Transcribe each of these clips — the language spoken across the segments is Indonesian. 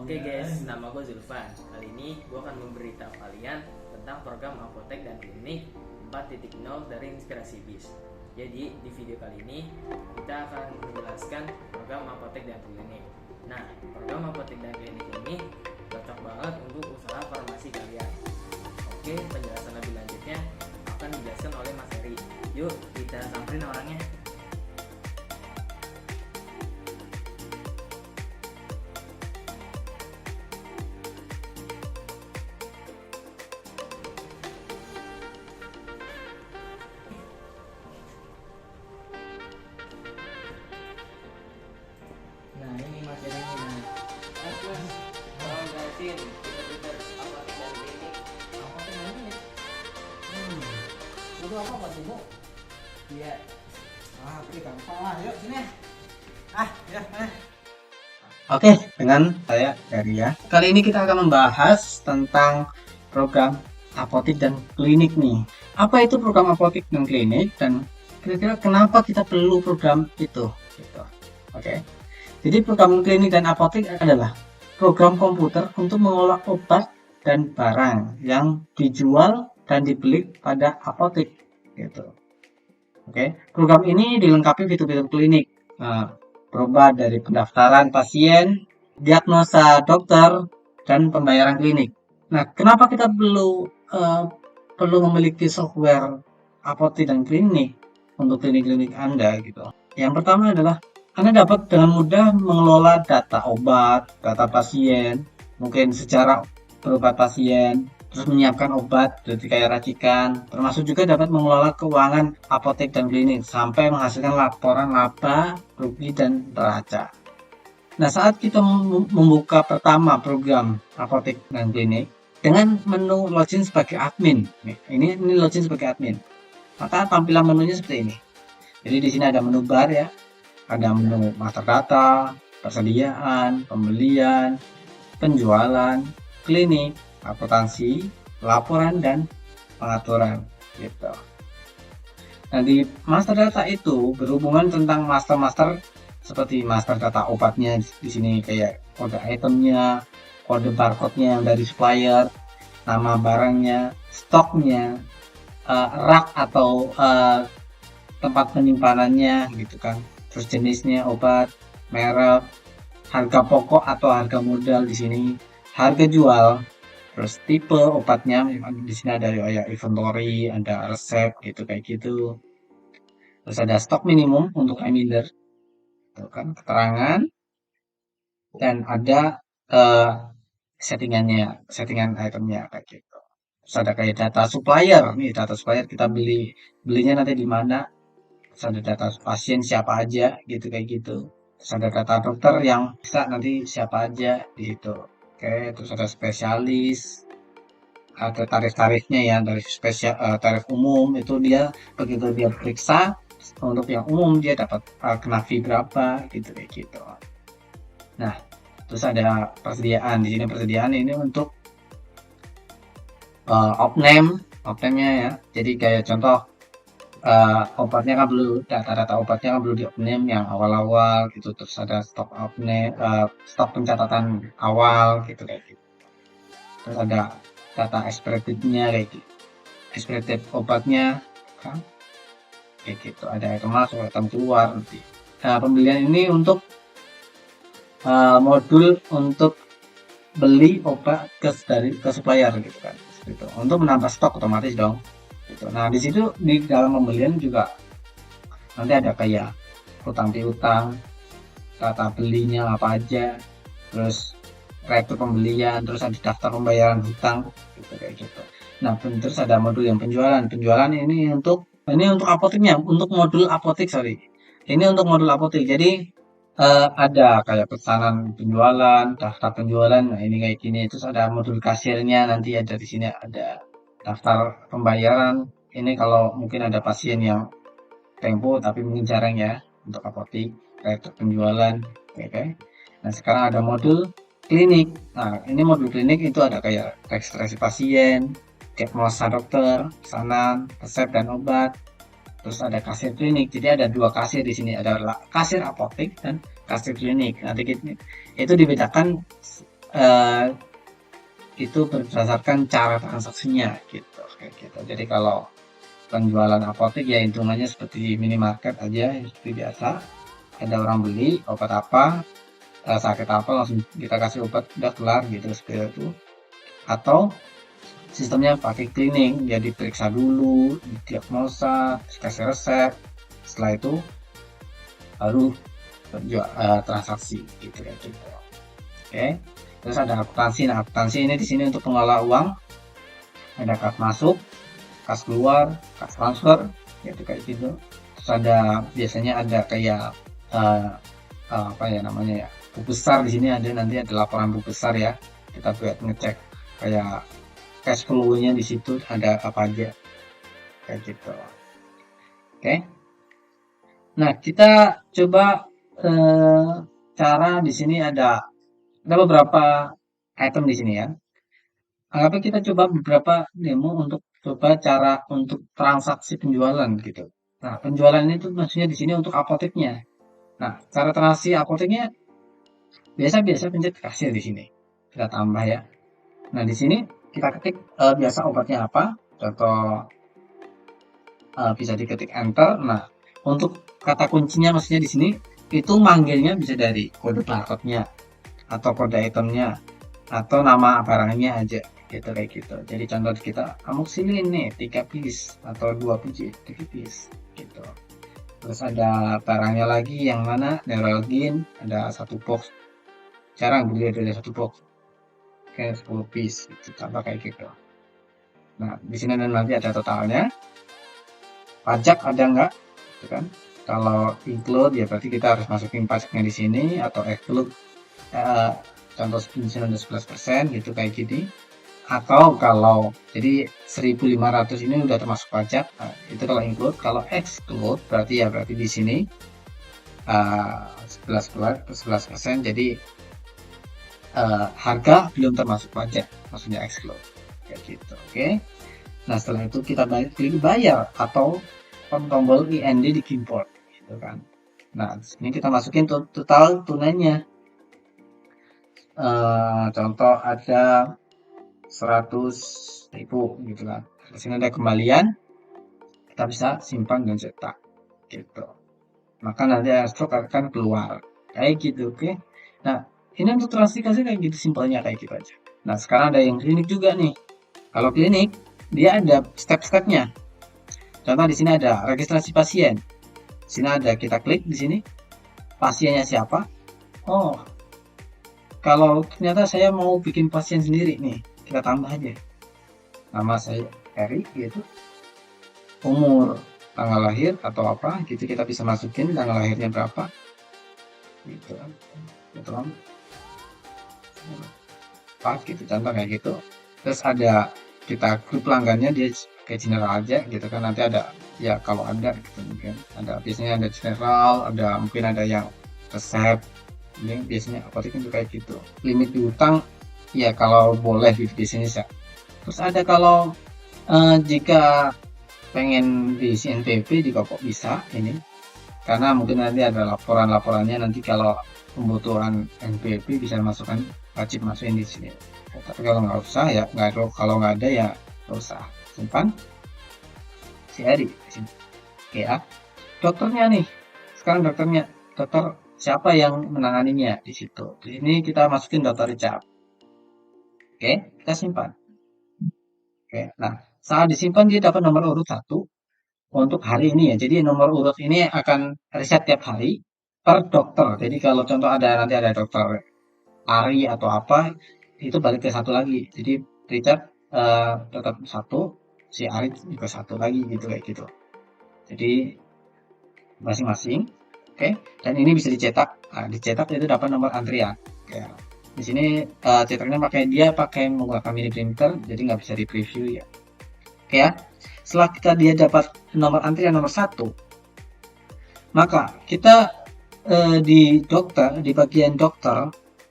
Oke guys, nama gue Zulfan. Kali ini gue akan memberitahu kalian tentang program apotek dan klinik 4.0 dari Inspirasi Bis. Jadi di video kali ini kita akan menjelaskan program apotek dan klinik. Nah, program apotek dan klinik ini cocok banget untuk usaha farmasi kalian. Oke, penjelasan lebih lanjutnya akan dijelaskan oleh Mas Heri. Yuk kita samperin orangnya. Nah ini Mas Heri nih. Mas, tolong jelasin fitur-fitur apotek dan klinik. Apotek dan klinik. Itu apa Pak Timo? Iya. Oke, gampang lah. Yuk sini. Ya. Oke, dengan saya Heri ya. Kali ini kita akan membahas tentang program apotek dan klinik nih. Apa itu program apotek dan klinik dan kira-kira kenapa kita perlu program itu? Gitu. Oke. Jadi program klinik dan apotek adalah program komputer untuk mengolah obat dan barang yang dijual dan dibeli pada apotek. Gitu. Oke. Program ini dilengkapi fitur-fitur klinik. Nah, berobat dari pendaftaran pasien, diagnosa dokter, dan pembayaran klinik. Nah, kenapa kita perlu memiliki software apotek dan klinik untuk klinik-klinik Anda gitu? Yang pertama adalah Anda dapat dengan mudah mengelola data obat, data pasien, mungkin secara berobat pasien, terus menyiapkan obat dari kayak racikan, termasuk juga dapat mengelola keuangan apotek dan klinik sampai menghasilkan laporan laba, rugi, dan neraca. Nah, saat kita membuka pertama program apotek dan klinik dengan menu login sebagai admin, ini login sebagai admin, maka tampilan menunya seperti ini. Jadi di sini ada menu bar ya, ada menu master data, persediaan, pembelian, penjualan, klinik, akuntansi, laporan, dan pengaturan gitu. Nah, di master data itu berhubungan tentang master seperti master data obatnya di sini kayak kode itemnya, kode barcode-nya yang dari supplier, nama barangnya, stoknya, rak atau tempat penyimpanannya gitu kan. Terus jenisnya obat, merek, harga pokok atau harga modal di sini, harga jual, terus tipe obatnya. Di sini ada ya inventory, ada resep gitu kayak gitu. Terus ada stok minimum untuk reminder, kan keterangan, dan ada settingan itemnya kayak gitu. Terus ada kayak data supplier nih, data supplier kita belinya nanti di mana. Terus ada data pasien siapa aja gitu kayak gitu. Terus ada data dokter yang bisa nanti siapa aja di situ. Oke, terus ada spesialis, ada tarif-tarifnya ya, tarif umum itu dia begitu dia periksa untuk yang umum dia dapat kena fee berapa gitu kayak gitu. Nah, terus ada persediaan. Di sini persediaan ini untuk opname-nya ya. Jadi kayak contoh obatnya kan perlu data obatnya kan perlu di opname yang awal-awal gitu. Terus ada stok opname, stok pencatatan awal gitu kayak gitu. Terus ada data ekspeditifnya kayak gitu, ekspeditif obatnya kan kayak gitu. Ada item masuk, item keluar nanti. Nah, pembelian ini untuk modul untuk beli obat ke supplier gitu kan, gitu. Untuk menambah stok otomatis dong gitu. Nah, di situ di dalam pembelian juga nanti ada kayak utang piutang, data belinya apa aja, terus rektur pembelian, terus ada daftar pembayaran hutang gitu kayak gitu. Nah, terus ada modul yang penjualan ini untuk apoteknya, untuk modul apotek ini untuk modul apotek. Jadi ada kayak pesanan penjualan, daftar penjualan, nah ini kayak gini. Terus ada modul kasirnya, nanti ada di sini ada daftar pembayaran. Ini kalau mungkin ada pasien yang tempo tapi mungkin jarang ya untuk apotek, kayak penjualan, oke. Nah, sekarang ada modul klinik. Nah, ini modul klinik itu ada kayak registrasi pasien, diagnosa dokter, pesanan, resep dan obat. Terus ada kasir klinik. Jadi ada dua kasir di sini, ada kasir apotek dan kasir klinik. Nanti itu dibedakan itu berdasarkan cara transaksinya gitu kayak gitu. Jadi kalau penjualan apotek ya hitungannya seperti minimarket aja seperti biasa, ada orang beli obat apa, sakit apa langsung kita kasih obat udah kelar gitu seperti itu. Atau sistemnya pakai cleaning, jadi periksa dulu, diagnosa, kasih resep, setelah itu baru transaksi gitu ya gitu. Oke. Terus ada akuntansi. Nah, akuntansi ini di sini untuk pengelola uang. Ada kas masuk, kas keluar, kas transfer, gitu kayak gitu. Terus ada biasanya ada kayak apa ya namanya ya, buku besar di sini ada, nanti ada laporan buku besar ya. Kita buat ngecek kayak cash flow-nya di situ ada apa aja kayak gitu. Oke. Nah, kita coba cara di sini ada beberapa item di sini ya. Anggapnya kita coba beberapa demo untuk coba cara untuk transaksi penjualan gitu. Nah, penjualan ini tuh maksudnya di sini untuk apoteknya. Nah, cara transaksi apoteknya biasa-biasa pencet kasir di sini. Kita tambah ya. Nah, di sini kita ketik biasa obatnya apa. Contoh bisa diketik enter. Nah, untuk kata kuncinya maksudnya di sini itu manggilnya bisa dari kode barcode-nya atau kode itemnya atau nama barangnya aja gitu kayak gitu. Jadi contoh kita amoxicillin nih 3 piece atau 2 biji 3 piece gitu. Terus ada barangnya lagi yang mana Neuralgin ada 1 box, jarang beli ada 1 box kayak 10 piece gitu, tambah kayak gitu. Nah di sini nanti ada totalnya, pajak ada nggak gitu kan. Kalau include ya berarti kita harus masukin pajaknya di sini, atau exclude contoh di sini ada 11% gitu kayak gini. Atau kalau jadi 1.500 ini udah termasuk pajak, nah, itu kalau include. Kalau exclude berarti di sini 11%, jadi harga belum termasuk pajak, maksudnya exclude kayak gitu. Oke. Nah setelah itu kita klik bayar atau tombol IND di keyboard gitu kan. Nah ini kita masukin total tunainya. Contoh ada 100.000 gitu kan. Di sini ada kembalian, kita bisa simpan dan cetak gitu. Maka nanti stok akan keluar kayak gitu. Oke. Nah ini untuk transaksi kayak gitu, simpelnya kayak gitu aja. Nah sekarang ada yang klinik juga nih. Kalau klinik dia ada step-stepnya. Contoh di sini ada registrasi pasien. Di sini ada, kita klik di sini pasiennya siapa. Oh, kalau ternyata saya mau bikin pasien sendiri nih, kita tambah aja nama saya Eri gitu, umur, tanggal lahir atau apa gitu, kita bisa masukin tanggal lahirnya berapa gitu kan, pas gitu contoh kayak gitu. Terus ada kita grup pelanggannya dia kayak general aja gitu kan, nanti ada ya kalau ada gitu, mungkin ada biasanya ada general, ada mungkin ada yang resep, ini biasanya apotek itu kayak gitu. Limit diutang ya kalau boleh gitu biasanya ya. Terus ada kalau jika pengen diisi NPWP juga kok bisa ini, karena mungkin nanti ada laporannya, nanti kalau kebutuhan NPWP bisa masukkan, wajib masukin di sini. Tapi kalau nggak usah ya kalau nggak ada ya nggak usah, simpan si Eri di sini. Oke ya. Dokternya nih, sekarang dokter siapa yang menanganinya di situ. Di sini kita masukin Dr. Richard. Oke, kita simpan. Oke, nah saat disimpan dia dapat nomor urut 1 untuk hari ini ya. Jadi nomor urut ini akan reset tiap hari per dokter. Jadi kalau contoh nanti ada dokter Ari atau apa, itu balik ke 1 lagi. Jadi Richard tetap 1, si Ari juga 1 lagi gitu kayak gitu. Jadi masing-masing. Oke, dan ini bisa dicetak. Nah, dicetak itu dapat nomor antrian. Oke. Di sini cetaknya pakai menggunakan mini printer, jadi nggak bisa di preview ya. Oke ya. Setelah dia dapat nomor antrian nomor 1, maka kita di bagian dokter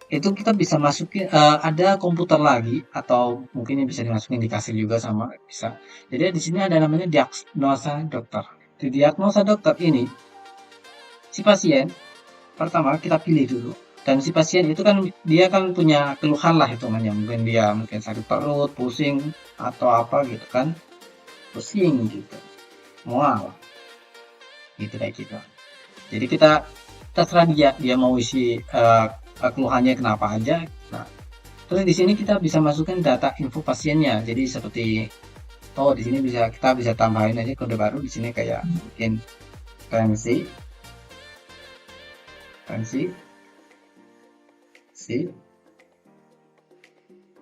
itu kita bisa masukin ada komputer lagi, atau mungkin bisa dimasukin di kasir juga sama bisa. Jadi di sini ada namanya diagnosa dokter. Di diagnosa dokter ini si pasien pertama kita pilih dulu Dan si pasien itu kan dia kan punya keluhan lah hitungannya, mungkin sakit perut, pusing atau apa gitu kan, pusing gitu, mual gitu kayak gitu. Jadi kita terserah dia mau isi keluhannya kenapa aja. Nah, terus di sini kita bisa masukkan data info pasiennya. Jadi seperti di sini kita bisa tambahin aja kode baru di sini kayak mungkin tensi,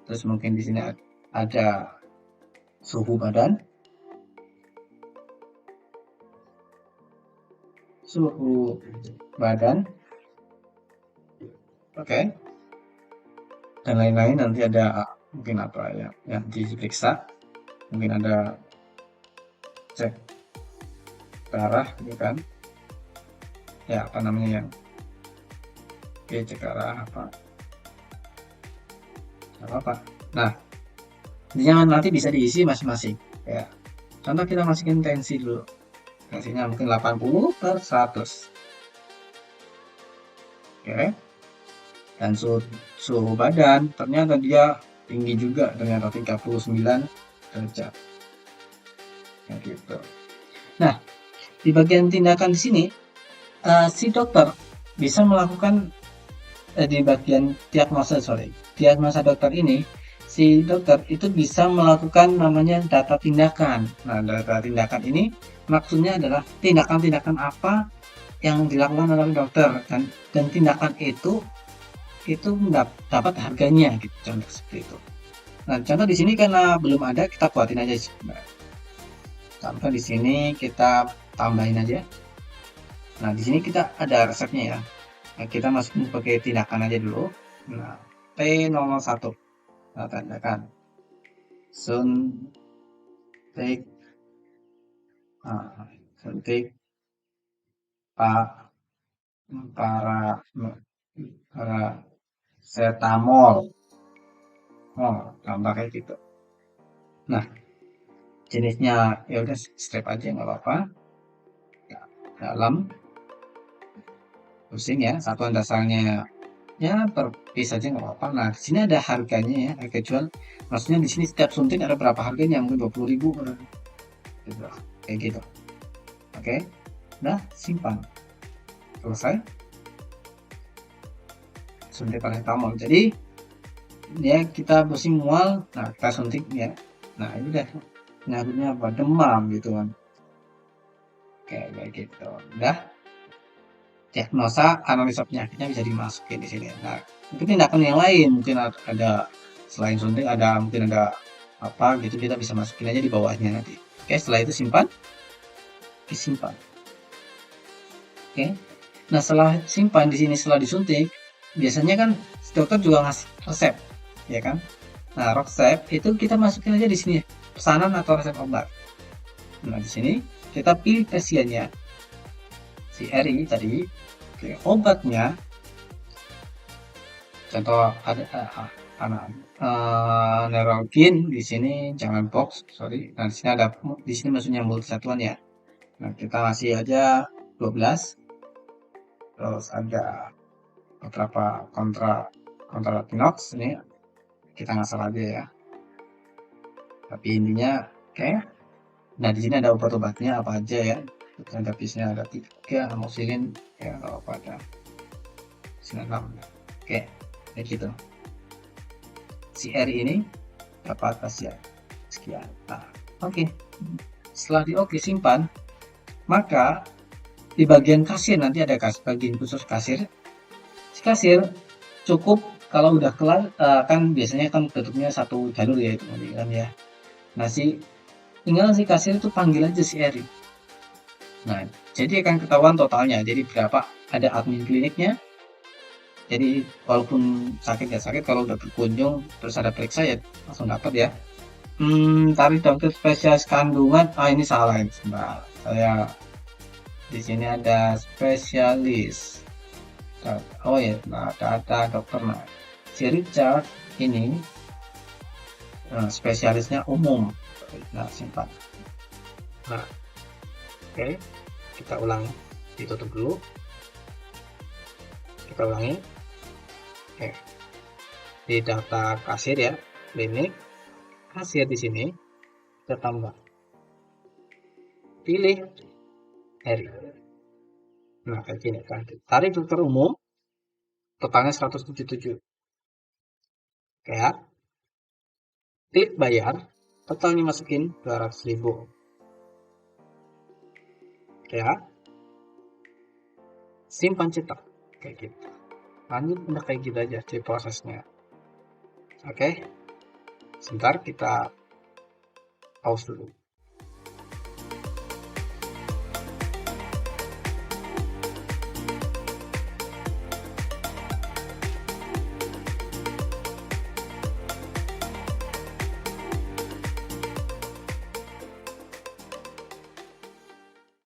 terus mungkin di sini ada suhu badan, oke, dan lain-lain. Nanti ada mungkin apa ya yang diperiksa, mungkin ada cek darah gitu kan ya, apa namanya yang cek darah apa. Nah, jangan nanti bisa diisi masing-masing ya. Contoh kita masukin tensi dulu, tensinya mungkin 80/100, oke. Dan suhu badan ternyata dia tinggi juga, ternyata 39 derajat kayak gitu. Nah, di bagian tindakan di sini si dokter bisa melakukan di bagian diagnosa dokter ini, si dokter itu bisa melakukan namanya data tindakan. Nah, data tindakan ini maksudnya adalah tindakan-tindakan apa yang dilakukan oleh dokter, dan tindakan itu dapat harganya gitu, contoh seperti itu. Nah, contoh di sini karena belum ada, kita buatin aja sih. Contoh di sini kita tambahin aja. Nah, di sini kita ada resepnya ya. Nah, kita masukin pakai tindakan aja dulu. Nah, T01. Nah, tindakan suntik paracetamol. Gambar kayak gitu. Nah, jenisnya ya udah strep aja nggak apa-apa. Dalam pusing ya, satuan dasarnya ya terpis aja nggak apa-apa. Nah, di sini ada harganya ya, harga jual. Maksudnya di sini setiap suntik ada berapa harganya, mungkin 20.000 kayak gitu. Oke, nah simpan, selesai. Suntik paracetamol. Jadi ya kita pusing mual, nah kita suntik ya. Nah, ini udah nyarutnya apa, demam gitu kan, kayak gitu. Udah diagnosa, analisa penyakitnya bisa dimasukin di sini. Nah, mungkin tindakan yang lain, mungkin ada selain suntik, mungkin ada apa gitu, kita bisa masukin aja di bawahnya nanti. Oke, setelah itu disimpan. Oke. Nah, setelah simpan di sini, setelah disuntik, biasanya kan dokter juga ngasih resep, ya kan? Nah, resep itu kita masukin aja di sini, pesanan atau resep obat. Nah, di sini kita pilih pasiennya, si RI tadi. Oke, obatnya contoh ada Neuralgin di sini, jangan box, sorry. Nah, di sini maksudnya multisatuan ya. Nah, kita kasih aja 12. Terus ada beberapa kontratinox ini kita ngasal aja ya. Tapi intinya oke. Nah, di sini ada obat-obatnya apa aja ya. Ada bisnya, ada 3 amoxicillin ya, kalau apa ada 96. Oke, kayak gitu. Si R ini dapat pasien sekian. Nah, oke. Setelah simpan, maka di bagian kasir nanti ada bagian khusus kasir. Si kasir cukup kalau udah kelar, kan biasanya kan tutupnya satu jalur ya, itu kan ya. Nah, tinggal si kasir itu panggil aja si R. Nah, jadi akan ketahuan totalnya. Jadi berapa, ada admin kliniknya. Jadi walaupun sakit ya sakit, kalau udah berkunjung terus ada periksa ya langsung dapat ya. Tarif dokter spesialis kandungan, ini salah ini, sebentar. Saya di sini ada spesialis. Oh ya, nah, data dokter. Nah, si Richard ini spesialisnya umum. Nah, simpan. Nah, oke, kita ulangi, ditutup dulu, kita ulangi. Oke. Di data kasir ya, klinik, kasir di sini, kita tambah. Pilih Heri. Nah, kayak gini kan. Tarif dokter umum, totalnya 177. Oke ya. Klik bayar, totalnya masukin 200.000. Oke ya. Simpan cetak. Kayak gitu. Lanjut udah kayak gitu aja sih prosesnya. Oke. Sebentar kita pause dulu.